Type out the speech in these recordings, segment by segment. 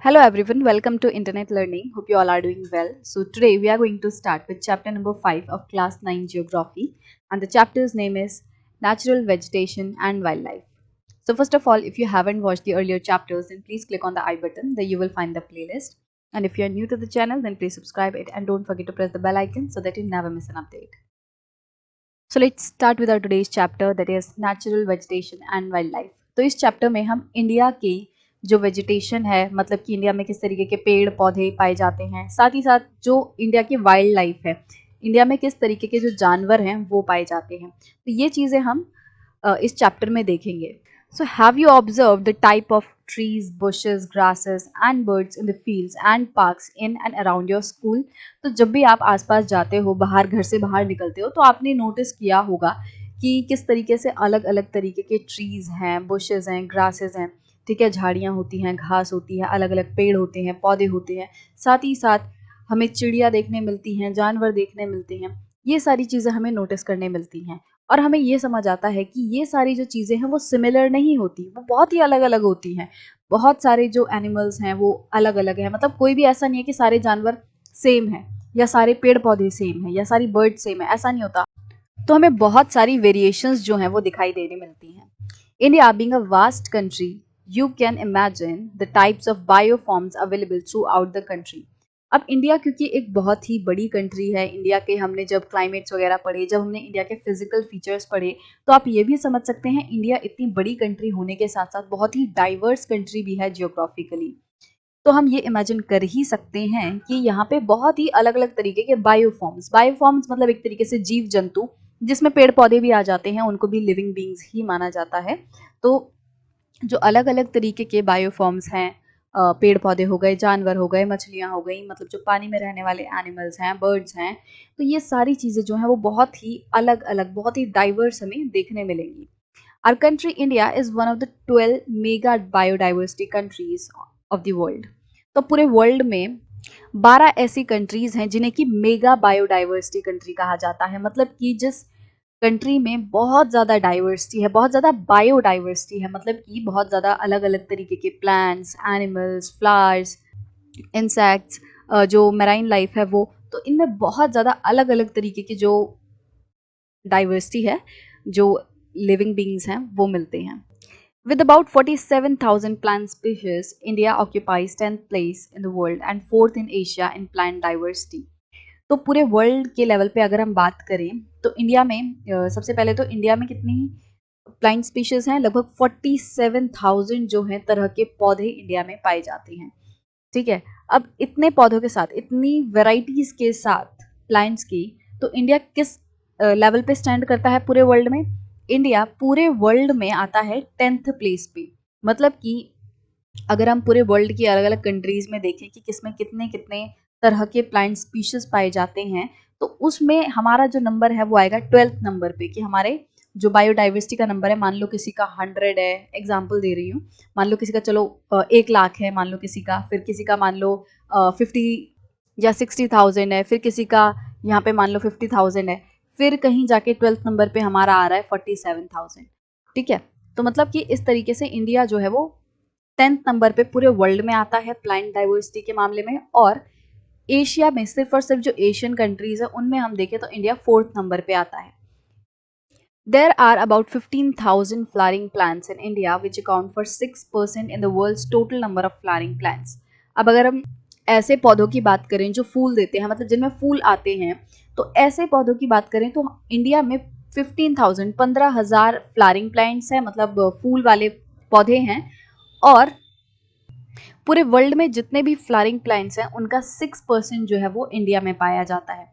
Hello everyone, welcome to Internet Learning. Hope you all are doing well. So today we are going to start with chapter number 5 of class 9 Geography, and the chapter's name is Natural Vegetation and Wildlife. So first of all, if you haven't watched the earlier chapters, then please click on the I button. There you will find the playlist. And if you are new to the channel, then please subscribe it and don't forget to press the bell icon so that you never miss an update. So let's start with our today's chapter, that is Natural Vegetation and Wildlife. तो इस chapter में हम India की जो vegetation है, मतलब कि India में किस तरीके के पेड़ पौधे पाए जाते हैं, साथ ही साथ जो इंडिया की वाइल्ड लाइफ है, इंडिया में किस तरीके के जो जानवर हैं वो पाए जाते हैं, तो ये चीज़ें हम इस चैप्टर में देखेंगे. So have you observed the type of trees, bushes, grasses and birds in the fields and parks in and around your school? तो जब भी आप आसपास जाते हो, बाहर घर से बाहर निकलते हो, तो आपने नोटिस किया होगा कि किस तरीके से अलग अलग तरीके के ट्रीज हैं, बुशेस हैं, ग्रासेस हैं, ठीक है, झाड़ियाँ होती हैं, घास होती है, अलग अलग पेड़ होते हैं, पौधे होते हैं, साथ ही साथ हमें चिड़िया देखने मिलती हैं, जानवर देखने मिलते हैं. ये सारी चीज़ें हमें नोटिस करने मिलती हैं और हमें ये समझ आता है कि ये सारी जो चीज़ें हैं वो सिमिलर नहीं होती, वो बहुत ही अलग अलग होती हैं. बहुत सारे जो एनिमल्स हैं वो अलग अलग हैं, मतलब कोई भी ऐसा नहीं है कि सारे जानवर सेम हैं या सारे पेड़ पौधे सेम हैं या सारी बर्ड सेम है, ऐसा नहीं होता. तो हमें बहुत सारी वेरिएशंस जो हैं वो दिखाई देने मिलती हैं. India being a vast country, you can imagine the types of bioforms available throughout the country. अब इंडिया क्योंकि एक बहुत ही बड़ी कंट्री है, इंडिया के हमने जब क्लाइमेट्स वगैरह पढ़े, जब हमने इंडिया के फिजिकल फीचर्स पढ़े, तो आप ये भी समझ सकते हैं इंडिया इतनी बड़ी कंट्री होने के साथ साथ बहुत ही डाइवर्स कंट्री भी है जियोग्राफिकली. तो हम ये इमेजिन कर ही सकते हैं कि यहाँ पे बहुत ही अलग अलग तरीके के बायोफॉर्म्स मतलब एक तरीके से जीव जंतु, जिसमें पेड़ पौधे भी आ जाते हैं, उनको भी लिविंग बींग्स ही माना जाता है. तो जो अलग अलग तरीके के बायोफॉर्म्स हैं, पेड़ पौधे हो गए, जानवर हो गए, मछलियाँ हो गई, मतलब जो पानी में रहने वाले एनिमल्स हैं, बर्ड्स हैं, तो ये सारी चीज़ें जो हैं वो बहुत ही अलग अलग, बहुत ही डाइवर्स हमें देखने मिलेंगी. Our country India is one of the 12 mega biodiversity countries of the world. तो पूरे वर्ल्ड में 12 ऐसी कंट्रीज हैं जिन्हें कि मेगा बायोडाइवर्सिटी कंट्री कहा जाता है, मतलब कि जिस कंट्री में बहुत ज़्यादा डाइवर्सिटी है, बहुत ज़्यादा बायोडाइवर्सिटी है, मतलब कि बहुत ज़्यादा अलग अलग तरीके के प्लांट्स, एनिमल्स, फ्लावर्स, इंसेक्ट्स, जो मैराइन लाइफ है वो, तो इनमें बहुत ज़्यादा अलग अलग तरीके की जो डाइवर्सिटी है, जो लिविंग बींग्स हैं वो मिलते हैं. With about 47,000 plant species, India occupies 10th place in the world and 4th in Asia in plant diversity. तो पूरे वर्ल्ड के लेवल पे अगर हम बात करें तो इंडिया में सबसे पहले तो इंडिया में कितनी प्लांट स्पीशीज हैं, लगभग 47,000 जो हैं तरह के पौधे इंडिया में पाए जाते हैं. ठीक है, अब इतने पौधों के साथ, इतनी वेराइटीज के साथ प्लांट्स की, तो इंडिया किस लेवल पे स्टैंड करता है पूरे वर्ल्ड में? इंडिया पूरे वर्ल्ड में आता है 10th प्लेस पे. मतलब कि अगर हम पूरे वर्ल्ड की अलग अलग कंट्रीज में देखें कि किसमें कितने कितने तरह के प्लांट स्पीशीज पाए जाते हैं, तो उसमें हमारा जो नंबर है वो आएगा 12th नंबर पे, कि हमारे जो बायोडाइवर्सिटी का नंबर है, मान लो किसी का 100 है, एग्जाम्पल दे रही हूँ, मान लो किसी का चलो 1 लाख है, मान लो किसी का, फिर किसी का मान लो 50 या 60,000 है, फिर किसी का यहाँ पे मान लो 50,000 है, फिर कहीं जाके 12th नंबर पे हमारा आ रहा है 47,000. ठीक है, तो मतलब कि इस तरीके से इंडिया जो है वो 10th नंबर पे पूरे वर्ल्ड में आता है प्लांट डाइवर्सिटी के मामले में. और एशिया में सिर्फ और सिर्फ जो एशियन कंट्रीज है उनमें हम देखें तो इंडिया 4th नंबर पे आता है. There are about 15,000 flowering plants in India which account for 6% in the world's total number of flowering plants. अब अगर हम ऐसे पौधों की बात करें जो फूल देते हैं, मतलब जिनमें फूल आते हैं, तो ऐसे पौधों की बात करें तो इंडिया में 15,000 15,000 फ्लावरिंग प्लांट्स हैं, मतलब फूल वाले पौधे हैं. और पूरे वर्ल्ड में जितने भी फ्लावरिंग प्लांट्स हैं उनका 6% जो है वो इंडिया में पाया जाता है.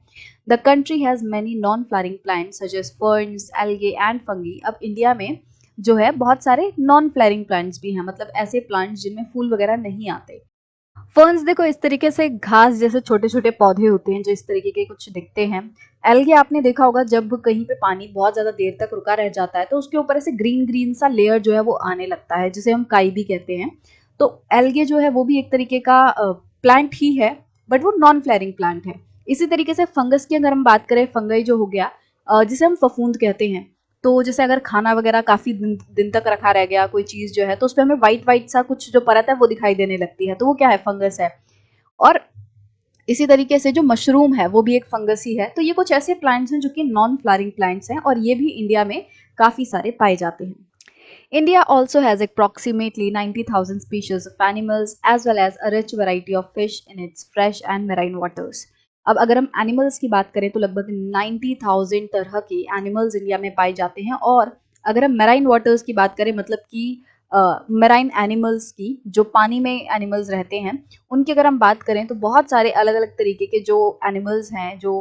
The country has many non flowering plants such as ferns, algae and fungi. अब इंडिया में जो है बहुत सारे नॉन फ्लावरिंग प्लांट्स भी हैं, मतलब ऐसे प्लांट्स जिनमें फूल वगैरह नहीं आते. फर्न्स देखो इस तरीके से घास जैसे छोटे छोटे पौधे होते हैं जो इस तरीके के कुछ दिखते हैं. एल्गे आपने देखा होगा, जब कहीं पे पानी बहुत ज़्यादा देर तक रुका रह जाता है तो उसके ऊपर ऐसे ग्रीन ग्रीन सा लेयर जो है वो आने लगता है, जिसे हम काई भी कहते हैं. तो एल्गे जो है वो भी एक तरीके का प्लांट ही है, बट वो नॉन फ्लावरिंग प्लांट है. इसी तरीके से फंगस की अगर हम बात करें, फंगई जो हो गया, जिसे हम फफूंद कहते हैं, तो जैसे अगर खाना वगैरह काफ़ी दिन तक रखा रह गया कोई चीज़ जो है, तो उसपे हमें व्हाइट व्हाइट सा कुछ जो परत है वो दिखाई देने लगती है, तो वो क्या है? फंगस है। और इसी तरीके से जो मशरूम है वो भी एक फंगस ही है। तो ये कुछ ऐसे प्लांट्स हैं जो कि नॉन फ्लावरिंग प्लांट्स हैं और ये भी इंडिया में काफ़ी सारे पाए जाते हैं। India also has approximately 90,000 species of animals as well as a rich variety of fish in its fresh and marine waters. अब अगर हम एनिमल्स की बात करें तो लगभग 90,000 तरह के एनिमल्स इंडिया में पाए जाते हैं और अगर हम मैराइन वाटर्स की बात करें मतलब कि मैराइन एनिमल्स की जो पानी में एनिमल्स रहते हैं उनकी अगर हम बात करें तो बहुत सारे अलग अलग तरीके के जो एनिमल्स हैं जो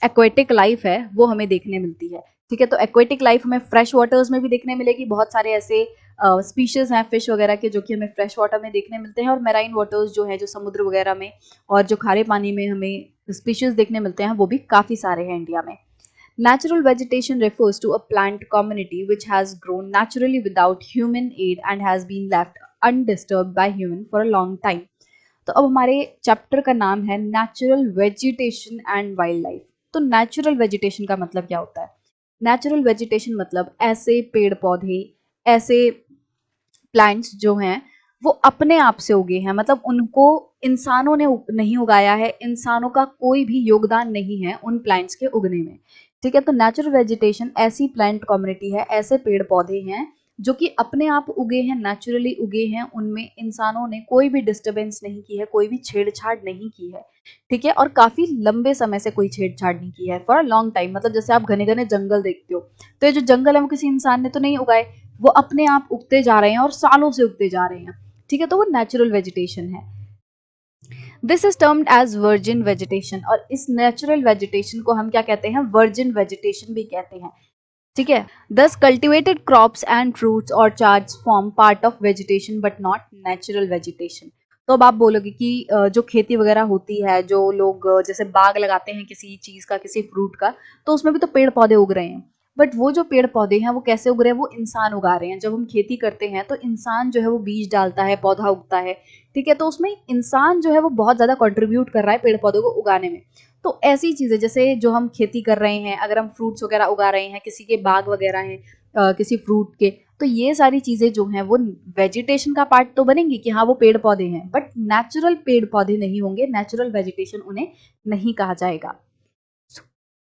एक्वेटिक लाइफ है वो हमें देखने मिलती है। ठीक है, तो एक्वेटिक लाइफ हमें फ्रेश वाटर्स में भी देखने मिलेगी। बहुत सारे ऐसे स्पीशीज हैं फिश वगैरह के जो कि हमें फ्रेश वाटर में देखने मिलते हैं और मैराइन वाटर्स जो है जो समुद्र वगैरह में और जो खारे पानी में हमें स्पीशीज देखने मिलते हैं वो भी काफ़ी सारे हैं इंडिया में। Natural vegetation refers to a plant community which has grown naturally without human aid and has been left undisturbed by human for a long time. तो अब हमारे चैप्टर का नाम है natural vegetation and wild life. तो natural vegetation का मतलब क्या होता है? नेचुरल वेजिटेशन मतलब ऐसे पेड़ पौधे, ऐसे प्लांट्स जो हैं वो अपने आप से उगे हैं, मतलब उनको इंसानों ने नहीं उगाया है, इंसानों का कोई भी योगदान नहीं है उन प्लांट्स के उगने में। ठीक है, तो नेचुरल वेजिटेशन ऐसी प्लांट कम्युनिटी है, ऐसे पेड़ पौधे हैं जो कि अपने आप उगे हैं, नेचुरली उगे हैं, उनमें इंसानों ने कोई भी डिस्टरबेंस नहीं की है, कोई भी छेड़छाड़ नहीं की है। ठीक है, और काफी लंबे समय से कोई छेड़छाड़ नहीं की है, फॉर अ लॉन्ग टाइम। मतलब जैसे आप घने घने जंगल देखते हो, तो ये जो जंगल है वो किसी इंसान ने तो नहीं उगाए, वो अपने आप उगते जा रहे हैं और सालों से उगते जा रहे हैं। ठीक है, तो वो नेचुरल वेजिटेशन है। This is termed as virgin vegetation, और इस नेचुरल वेजिटेशन को हम क्या कहते हैं? वर्जिन वेजिटेशन भी कहते हैं। ठीक है, दस कल्टिवेटेड क्रॉप्स एंड फ्रूट्स और charge form part of vegetation but not natural vegetation. तो अब आप बोलोगे कि जो खेती वगैरह होती है, जो लोग जैसे बाग लगाते हैं किसी चीज का, किसी फ्रूट का, तो उसमें भी तो पेड़ पौधे उग रहे हैं। बट वो जो पेड़ पौधे हैं वो कैसे उग रहे हैं? वो इंसान उगा रहे हैं। जब हम खेती करते हैं तो इंसान जो है वो बीज डालता है, पौधा उगता है। ठीक है, तो उसमें इंसान जो है वो बहुत ज्यादा कंट्रीब्यूट कर रहा है पेड़ पौधों को उगाने में। तो ऐसी चीजें जैसे जो हम खेती कर रहे हैं, अगर हम फ्रूट्स वगैरह उगा रहे हैं, किसी के बाग वगैरह हैं किसी फ्रूट के, तो ये सारी चीजें जो हैं वो वेजिटेशन का पार्ट तो बनेंगी कि हाँ वो पेड़ पौधे हैं, बट नेचुरल पेड़ पौधे नहीं होंगे, नेचुरल वेजिटेशन उन्हें नहीं कहा जाएगा।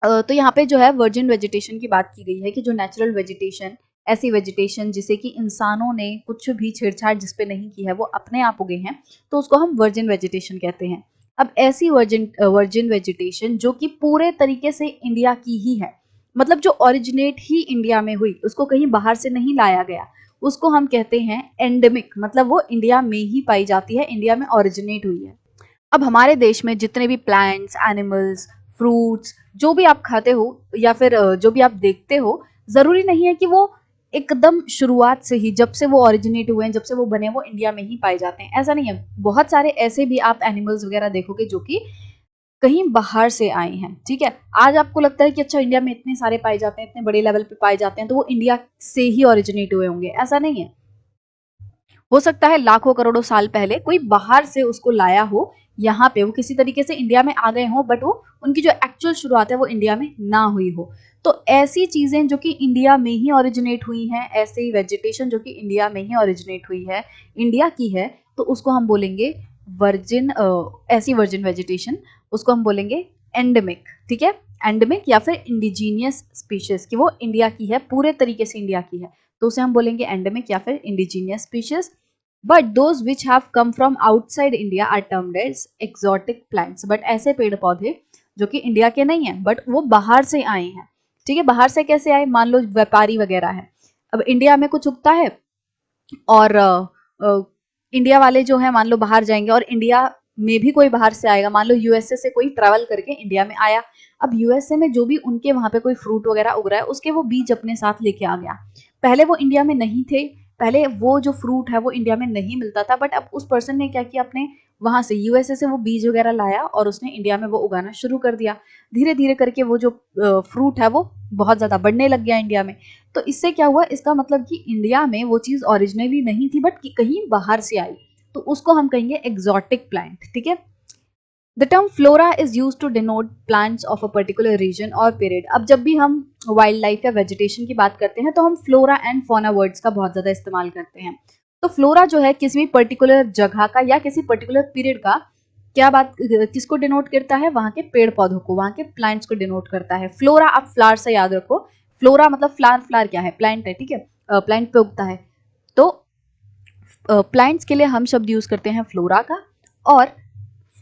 तो यहाँ पे जो है वर्जिन वेजिटेशन की बात की गई है कि जो नेचुरल वेजिटेशन, ऐसी वेजिटेशन जिसे कि इंसानों ने कुछ भी छेड़छाड़ जिस पे नहीं की है, वो अपने आप उगे हैं, तो उसको हम वर्जिन वेजिटेशन कहते हैं। अब ऐसी वर्जिन वेजिटेशन जो कि पूरे तरीके से इंडिया की ही है, मतलब जो ओरिजिनेट ही इंडिया में हुई, उसको कहीं बाहर से नहीं लाया गया, उसको हम कहते हैं एंडेमिक, मतलब वो इंडिया में ही पाई जाती है, इंडिया में ओरिजिनेट हुई है। अब हमारे देश में जितने भी प्लांट्स, एनिमल्स, फ्रूट्स जो भी आप खाते हो या फिर जो भी आप देखते हो, ज़रूरी नहीं है कि वो एकदम शुरुआत से ही, जब से वो ओरिजिनेट हुए हैं, जब से वो बने, वो इंडिया में ही पाए जाते हैं, ऐसा नहीं है। बहुत सारे ऐसे भी आप एनिमल्स वगैरह देखोगे जो कि कहीं बाहर से आए हैं। ठीक है, आज आपको लगता है कि अच्छा इंडिया में इतने सारे पाए जाते हैं, इतने बड़े लेवल पे पाए जाते हैं, तो वो इंडिया से ही ओरिजिनेट हुए होंगे, ऐसा नहीं है। हो सकता है लाखों करोड़ों साल पहले कोई बाहर से उसको लाया हो, यहाँ पे वो किसी तरीके से इंडिया में आ गए हो, बट वो उनकी जो एक्चुअल शुरुआत है वो इंडिया में ना हुई हो। तो ऐसी चीजें जो कि इंडिया में ही ओरिजिनेट हुई हैं, ऐसे ही वेजिटेशन जो कि इंडिया में ही ओरिजिनेट हुई है, इंडिया की है, तो उसको हम बोलेंगे वर्जिन, ऐसी वर्जिन वेजिटेशन, उसको हम बोलेंगे एंडेमिक। ठीक है, एंडेमिक या फिर इंडिजीनियस स्पीशीज, कि वो इंडिया की है, पूरे तरीके से इंडिया की है, तो उसे हम बोलेंगे एंडेमिक या फिर indigenous species. But those which have come from outside India are termed as exotic plants. But ऐसे पेड़ पौधे जो कि इंडिया के नहीं है बट वो बाहर से आए हैं। ठीक है, बाहर से कैसे आए? मान लो व्यापारी वगैरह है, अब इंडिया में कुछ उगता है और इंडिया वाले जो है मान लो बाहर जाएंगे और इंडिया में भी कोई बाहर से आएगा, मान लो यूएसए से कोई ट्रैवल करके इंडिया में आया। अब यूएसए में जो भी उनके वहां पे कोई फ्रूट वगैरह उग रहा है उसके वो बीज अपने साथ लेके आ गया। पहले वो इंडिया में नहीं थे, पहले वो जो फ्रूट है वो इंडिया में नहीं मिलता था, बट अब उस पर्सन ने क्या किया, अपने वहां से यूएसए से वो बीज वगैरह लाया और उसने इंडिया में वो उगाना शुरू कर दिया। धीरे धीरे करके वो जो फ्रूट है वो बहुत ज्यादा बढ़ने लग गया इंडिया में। तो इससे क्या हुआ, इसका मतलब कि इंडिया में वो चीज ओरिजिनली नहीं थी बट कहीं बाहर से आई, तो उसको हम कहेंगे एक्सोटिक प्लांट। ठीक है, the term flora is use to denote plants of a particular region और पीरियड। अब जब भी हम वाइल्ड लाइफ या वेजिटेशन की बात करते हैं तो हम फ्लोरा एंड फौना वर्ड्स का बहुत ज्यादा इस्तेमाल करते हैं। तो फ्लोरा जो है किसी भी पर्टिकुलर जगह का या किसी पर्टिकुलर पीरियड का क्या बात किसको डिनोट करता है, वहां के पेड़ पौधों को, वहां के प्लांट्स को डिनोट करता है। फ्लोरा आप फ्लावर से याद रखो, फ्लोरा मतलब फ्लावर, फ्लावर क्या है, प्लांट है, ठीक है, प्लांट पे उगता है। तो प्लांट्स के लिए हम शब्द यूज करते हैं फ्लोरा का, और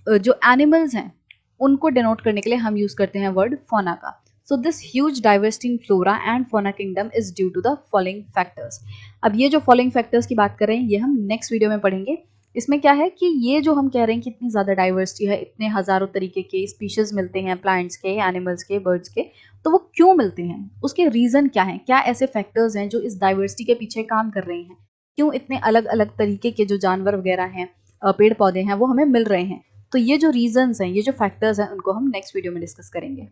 जो एनिमल्स हैं उनको डिनोट करने के लिए हम यूज करते हैं वर्ड फौना का। So this huge diversity in flora and fauna kingdom is due to the following factors. अब ये जो फॉलोइंग फैक्टर्स की बात कर रहे हैं ये हम नेक्स्ट वीडियो में पढ़ेंगे। इसमें क्या है कि ये जो हम कह रहे हैं कि इतनी ज़्यादा डाइवर्सिटी है, इतने हज़ारों तरीके के स्पीशीज मिलते हैं प्लांट्स के, एनिमल्स के, बर्ड्स के, तो वो क्यों मिलते हैं, उसके रीज़न क्या हैं, क्या ऐसे फैक्टर्स हैं जो इस डाइवर्सिटी के पीछे काम कर रहे हैं, क्यों इतने अलग अलग तरीके के जो जानवर वगैरह हैं, पेड़ पौधे हैं, वो हमें मिल रहे हैं। तो ये जो रीजंस हैं, ये जो फैक्टर्स हैं, उनको हम नेक्स्ट वीडियो में डिस्कस करेंगे।